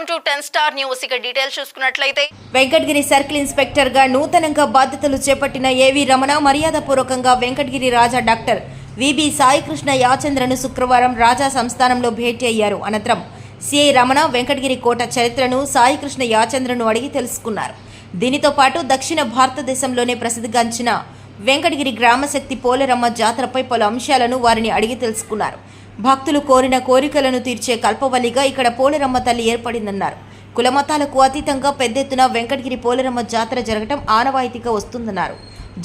Welcome to 10 star news. ఇక details చూసుకున్నట్లయితే Venkatagiri circle inspector గా నూతనంగా బాధ్యతలు చేపట్టిన ఏవి రమణ మర్యాదపూర్వకంగా వెంకటగిరి రాజా డాక్టర్ విబి సాయికృష్ణ యాచంద్రను శుక్రవారం రాజా సంస్థానంలో భేటీ అయ్యారు. అనంతరం సిఐ రమణ వెంకటగిరి కోట చరిత్రను సాయికృష్ణ యాచంద్రను అడిగి తెలుసుకున్నారు. దీనితో పాటు దక్షిణ భారతదేశంలోనే ప్రసిద్ధిగాంచిన వెంకటగిరి గ్రామశక్తి పోలేరమ్మ జాతరపై పలు అంశాలను వారిని అడిగి తెలుసుకున్నారు. భక్తులు కోరిన కోరికలను తీర్చే కల్పవల్లిగా ఇక్కడ పోలేరమ్మ తల్లి ఏర్పడిందన్నారు. కులమతాలకు అతీతంగా పెద్ద ఎత్తున వెంకటగిరి పోలేరమ్మ జాతర జరగటం ఆనవాయితీగా వస్తుందన్నారు.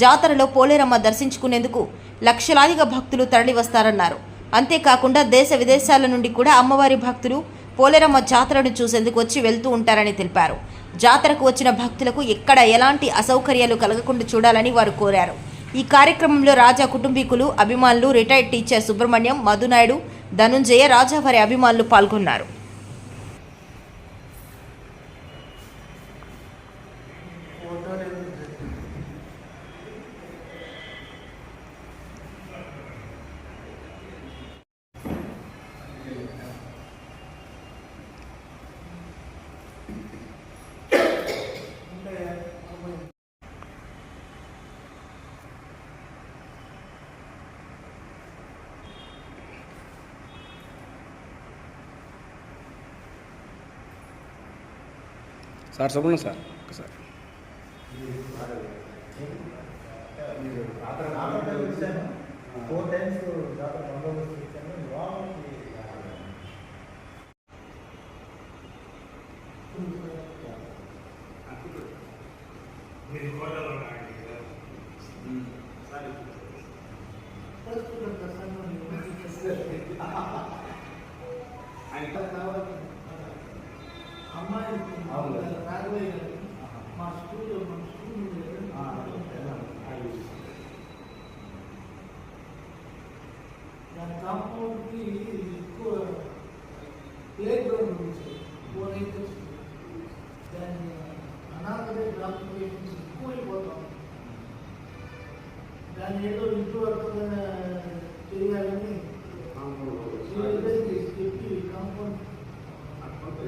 జాతరలో పోలేరమ్మ దర్శించుకునేందుకు లక్షలాదిగా భక్తులు తరలివస్తారన్నారు. అంతేకాకుండా దేశ విదేశాల నుండి కూడా అమ్మవారి భక్తులు పోలేరమ్మ జాతరను చూసేందుకు వచ్చి వెళ్తూ ఉంటారని తెలిపారు. జాతరకు వచ్చిన భక్తులకు ఎక్కడ ఎలాంటి అసౌకర్యాలు కలగకుండా చూడాలని వారు కోరారు. ఈ కార్యక్రమంలో రాజా కుటుంబీకులు, అభిమానులు, రిటైర్డ్ టీచర్ సుబ్రహ్మణ్యం, మధునాయుడు, ధనుంజయ, రాజా వారి అభిమానులు పాల్గొన్నారు. సార్ చెప్పండి సార్ ఒకసారి. మా స్కూల్లో దాని కాంపౌండ్కి ఎక్కువ ప్లే గ్రౌండ్ ఉంది, 4 acres. దాన్ని అనాథ గ్రామేషన్స్ ఎక్కువ అయిపోతాం. దాన్ని ఏదో ఇంట్లో వరకు చేయాలని చెప్పి కాంపౌండ్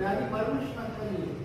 దాని పర్మిషన్ అక్కర్లేదు.